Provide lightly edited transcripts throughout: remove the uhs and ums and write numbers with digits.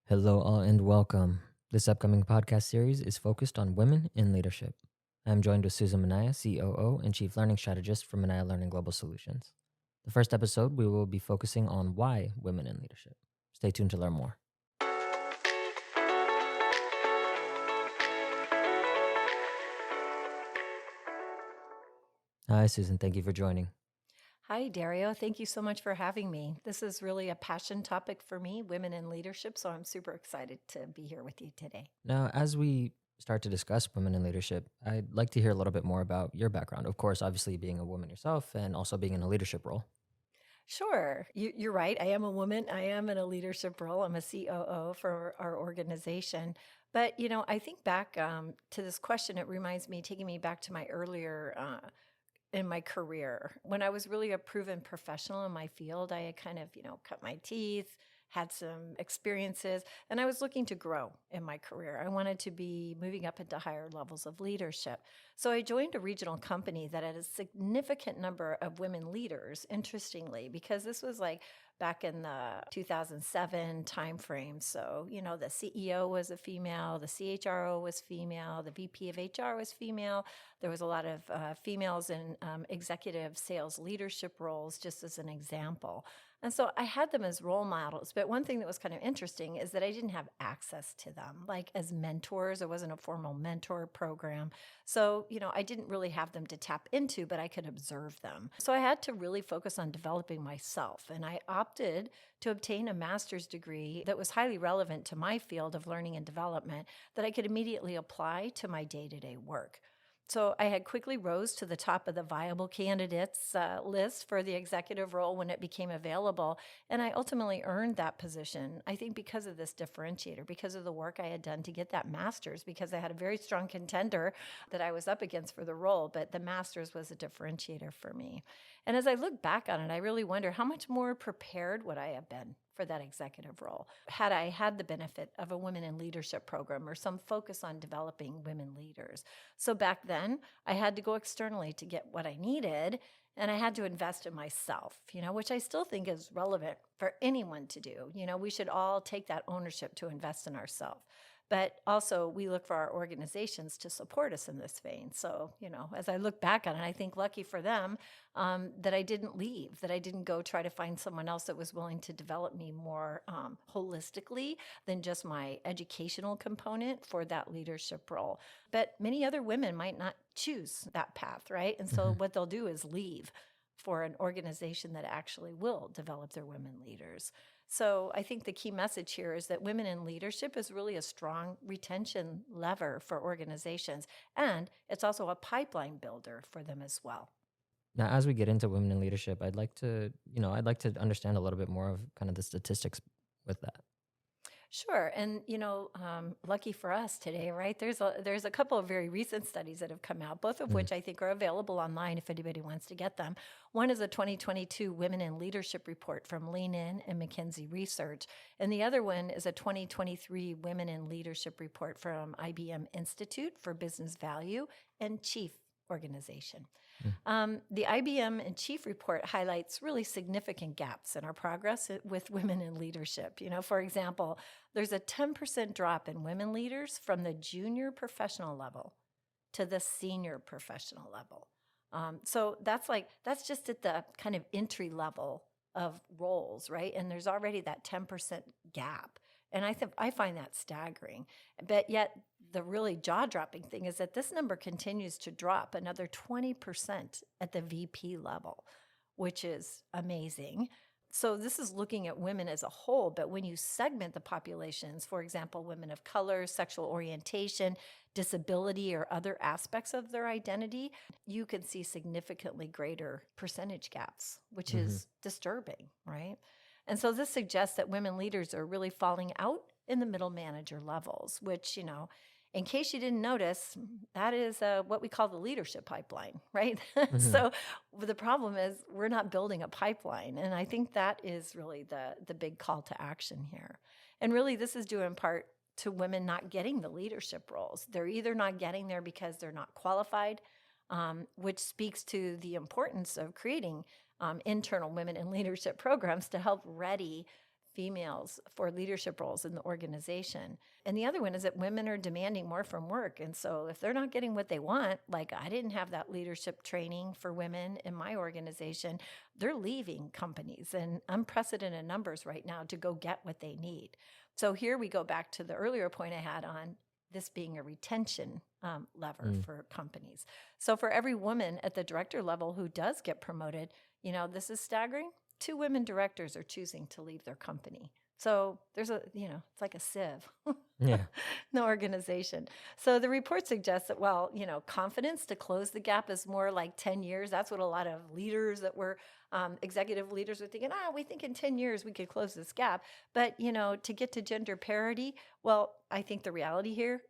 Hello, all, and welcome. This upcoming podcast series is focused on women in leadership. I'm joined with Susan Minaya, COO and Chief Learning Strategist for Minaya Learning Global Solutions. The first episode, we will be focusing on why women in leadership. Stay tuned to learn more. Hi, Susan. Thank you for joining. Hi, Dario. Thank you so much for having me. This is really a passion topic for me, women in leadership, so I'm super excited to be here with you today. Now, as we start to discuss women in leadership, I'd like to hear a little bit more about your background. Of course, obviously being a woman yourself and also being in a leadership role. Sure, you're right. I am a woman. I am in a leadership role. I'm a COO for our organization. But, I think back to this question, it reminds me, taking me back to my earlier in my career. When I was really a proven professional in my field, I had kind of, cut my teeth, had some experiences, and I was looking to grow in my career. I wanted to be moving up into higher levels of leadership. So I joined a regional company that had a significant number of women leaders, interestingly, because this was like back in the 2007 timeframe. So, the CEO was a female, the CHRO was female, the VP of HR was female. There was a lot of females in executive sales leadership roles, just as an example. And so I had them as role models. But one thing that was kind of interesting is that I didn't have access to them, like as mentors. There wasn't a formal mentor program. So, I didn't really have them to tap into, but I could observe them. So I had to really focus on developing myself. And I opted to obtain a master's degree that was highly relevant to my field of learning and development that I could immediately apply to my day-to-day work. So I had quickly rose to the top of the viable candidates list for the executive role when it became available. And I ultimately earned that position, I think, because of this differentiator, because of the work I had done to get that master's, because I had a very strong contender that I was up against for the role, but the master's was a differentiator for me. And as I look back on it, I really wonder how much more prepared would I have been for that executive role had I had the benefit of a women in leadership program or some focus on developing women leaders. So back then, I had to go externally to get what I needed, and I had to invest in myself, which I still think is relevant for anyone to do. We should all take that ownership to invest in ourselves. But also, we look for our organizations to support us in this vein. So, as I look back on it, I think lucky for them that I didn't leave, that I didn't go try to find someone else that was willing to develop me more holistically than just my educational component for that leadership role. But many other women might not choose that path, right? And so what they'll do is leave for an organization that actually will develop their women leaders. So I think the key message here is that women in leadership is really a strong retention lever for organizations, and it's also a pipeline builder for them as well. Now, as we get into women in leadership, I'd like to understand a little bit more of kind of the statistics with that. Sure, and lucky for us today, right? There's a couple of very recent studies that have come out, both of Mm. which I think are available online if anybody wants to get them. One is a 2022 Women in Leadership report from Lean In and McKinsey Research, and the other one is a 2023 Women in Leadership report from IBM Institute for Business Value and Chief Organization. The IBM and Chief report highlights really significant gaps in our progress with women in leadership. For example, there's a 10% drop in women leaders from the junior professional level to the senior professional level. So that's just at the kind of entry level of roles, right? And there's already that 10% gap. And I find that staggering. But yet the really jaw-dropping thing is that this number continues to drop another 20% at the VP level, which is amazing. So this is looking at women as a whole, but when you segment the populations, for example, women of color, sexual orientation, disability, or other aspects of their identity, you can see significantly greater percentage gaps, which Hmm. is disturbing, right? And so this suggests that women leaders are really falling out in the middle manager levels, which, in case you didn't notice, that is what we call the leadership pipeline, right? Hmm. So the problem is we're not building a pipeline. And I think that is really the big call to action here. And really, this is due in part to women not getting the leadership roles. They're either not getting there because they're not qualified, which speaks to the importance of creating internal women in leadership programs to help ready females for leadership roles in the organization. And the other one is that women are demanding more from work. And so if they're not getting what they want, like I didn't have that leadership training for women in my organization, they're leaving companies in unprecedented numbers right now to go get what they need. So here we go back to the earlier point I had on this being a retention lever for companies. So for every woman at the director level who does get promoted, this is staggering. 2 women directors are choosing to leave their company. So there's it's like a sieve in the organization. So the report suggests that, confidence to close the gap is more like 10 years. That's what a lot of leaders that were executive leaders are thinking, we think in 10 years we could close this gap. But, to get to gender parity, well, I think the reality here,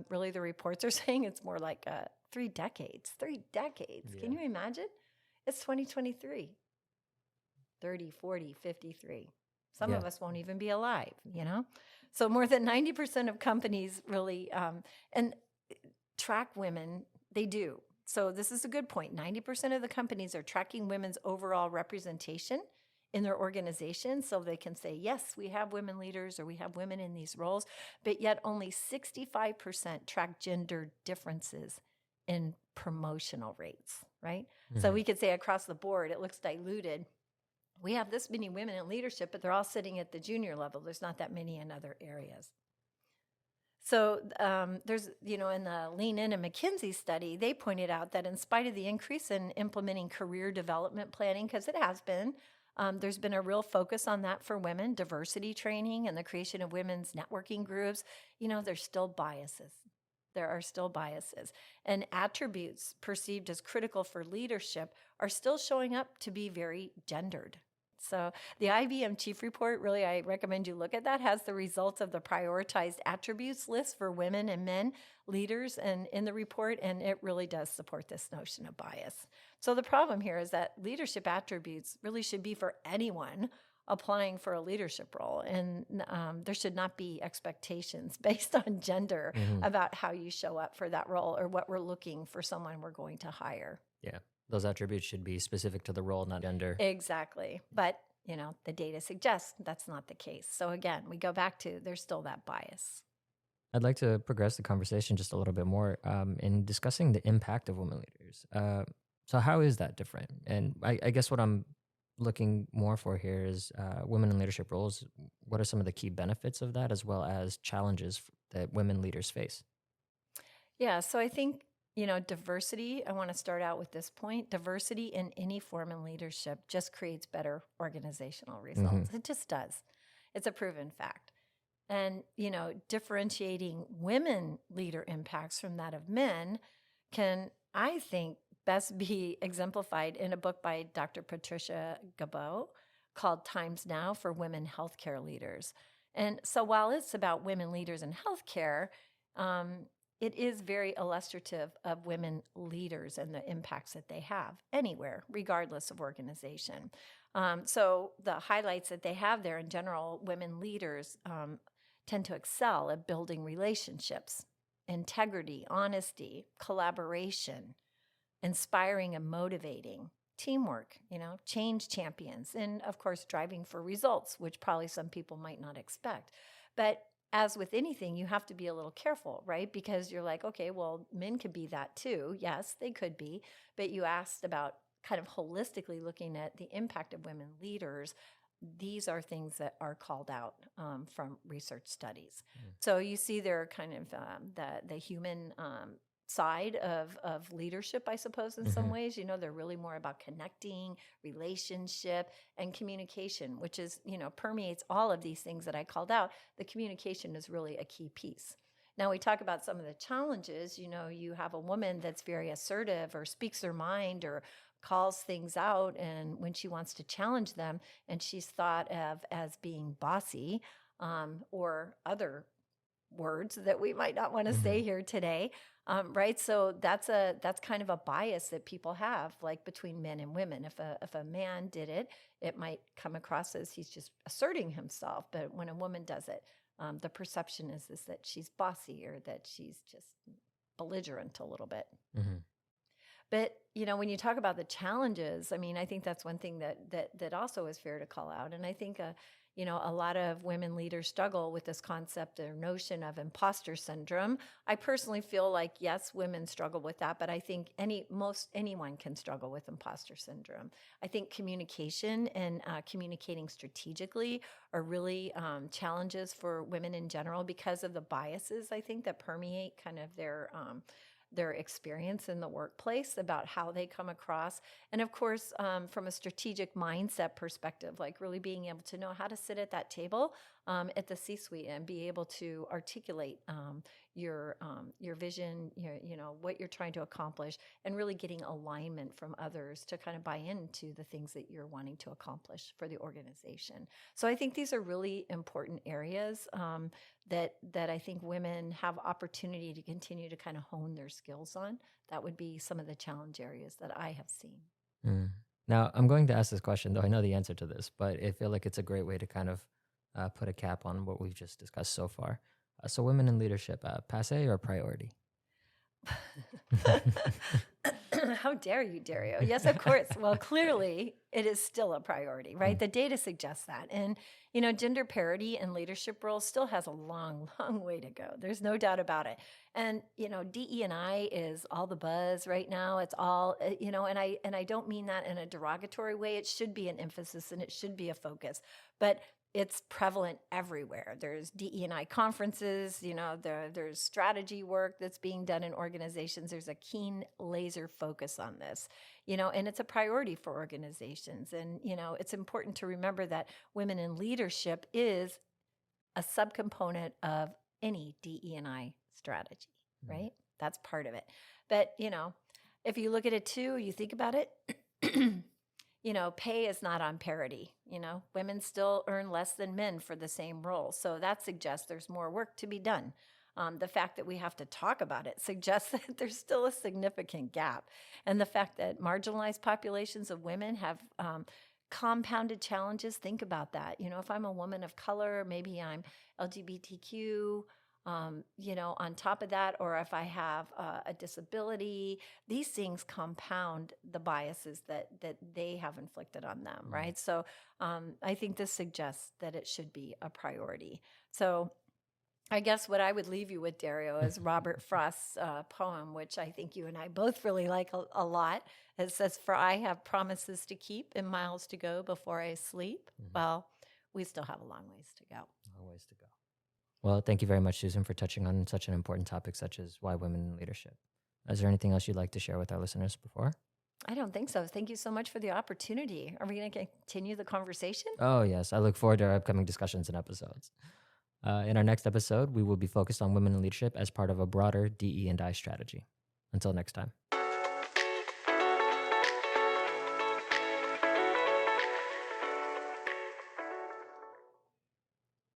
really the reports are saying it's more like 3 decades. 3 decades. Yeah. Can you imagine? It's 2023. 30, 40, 53. Some of us won't even be alive, So more than 90% of companies really, and track women, they do. So this is a good point. 90% of the companies are tracking women's overall representation in their organization, so they can say, yes, we have women leaders or we have women in these roles, but yet only 65% track gender differences in promotional rates, right? So we could say across the board, it looks diluted. We have this many women in leadership, but they're all sitting at the junior level. There's not that many in other areas. So there's, in the Lean In and McKinsey study, they pointed out that in spite of the increase in implementing career development planning, because it has been, there's been a real focus on that for women, diversity training and the creation of women's networking groups. There's still biases. There are still biases. And attributes perceived as critical for leadership are still showing up to be very gendered. So the IBM Chief Report, really, I recommend you look at that, has the results of the prioritized attributes list for women and men leaders and in the report, and it really does support this notion of bias. So the problem here is that leadership attributes really should be for anyone applying for a leadership role, and there should not be expectations based on gender about how you show up for that role or what we're looking for someone we're going to hire. Yeah. Those attributes should be specific to the role, not gender. Exactly. But, the data suggests that's not the case. So again, we go back to there's still that bias. I'd like to progress the conversation just a little bit more in discussing the impact of women leaders. So how is that different? And I guess what I'm looking more for here is women in leadership roles. What are some of the key benefits of that, as well as challenges that women leaders face? Yeah, so I think diversity, I want to start out with this point. Diversity in any form in leadership just creates better organizational results. It just does. It's a proven fact. And, differentiating women leader impacts from that of men can, I think, best be exemplified in a book by Dr. Patricia Gabot called Times Now for Women Healthcare Leaders. And so while it's about women leaders in healthcare, it is very illustrative of women leaders and the impacts that they have anywhere, regardless of organization. So the highlights that they have there in general, women leaders tend to excel at building relationships, integrity, honesty, collaboration, inspiring and motivating, teamwork, change champions, and of course, driving for results, which probably some people might not expect. But as with anything, you have to be a little careful, right? Because you're like, okay, well, men could be that too. Yes, they could be. But you asked about kind of holistically looking at the impact of women leaders. These are things that are called out from research studies. So you see there kind of the human side of leadership, I suppose, in some ways. They're really more about connecting, relationship, and communication, which is, permeates all of these things that I called out. The communication is really a key piece. Now we talk about some of the challenges. You have a woman that's very assertive or speaks her mind or calls things out, and when she wants to challenge them, and she's thought of as being bossy or other words that we might not want to say here today, right? So that's kind of a bias that people have, like between men and women. If a man did it, it might come across as he's just asserting himself, but when a woman does it, the perception is that she's bossy or that she's just belligerent a little bit. But when you talk about the challenges, I mean, I think that's one thing that also is fair to call out, and I think a lot of women leaders struggle with this concept or notion of imposter syndrome. I personally feel like, yes, women struggle with that, but I think anyone can struggle with imposter syndrome. I think communication and communicating strategically are really challenges for women in general because of the biases, I think, that permeate kind of their experience in the workplace about how they come across. And of course, from a strategic mindset perspective, like really being able to know how to sit at that table at the C-suite and be able to articulate your vision, what you're trying to accomplish, and really getting alignment from others to kind of buy into the things that you're wanting to accomplish for the organization. So I think these are really important areas that I think women have opportunity to continue to kind of hone their skills on. That would be some of the challenge areas that I have seen. Mm. Now, I'm going to ask this question, though I know the answer to this, but I feel like it's a great way to kind of put a cap on what we've just discussed so far. So, women in leadership, passe or priority? How dare you, Dario? Yes, of course. Well, clearly it is still a priority, right? The data suggests that. And, gender parity in leadership roles still has a long, long way to go. There's no doubt about it. And, DE&I is all the buzz right now. It's all, and I don't mean that in a derogatory way. It should be an emphasis and it should be a focus. But it's prevalent everywhere. There's DE&I conferences, there's strategy work that's being done in organizations. There's a keen laser focus on this, and it's a priority for organizations. And, it's important to remember that women in leadership is a subcomponent of any DE&I strategy, right? That's part of it. But, if you look at it too, you think about it, pay is not on parity. Women still earn less than men for the same role. So that suggests there's more work to be done. The fact that we have to talk about it suggests that there's still a significant gap. And the fact that marginalized populations of women have compounded challenges, think about that. If I'm a woman of color, maybe I'm LGBTQ, on top of that, or if I have a disability, these things compound the biases that they have inflicted on them, right? So I think this suggests that it should be a priority. So I guess what I would leave you with, Dario, is Robert Frost's poem, which I think you and I both really like a lot. It says, "For I have promises to keep and miles to go before I sleep." Well, we still have a long ways to go. Long ways to go. Well, thank you very much, Susan, for touching on such an important topic such as why women in leadership. Is there anything else you'd like to share with our listeners before? I don't think so. Thank you so much for the opportunity. Are we going to continue the conversation? Oh, yes. I look forward to our upcoming discussions and episodes. In our next episode, we will be focused on women in leadership as part of a broader DE&I strategy. Until next time.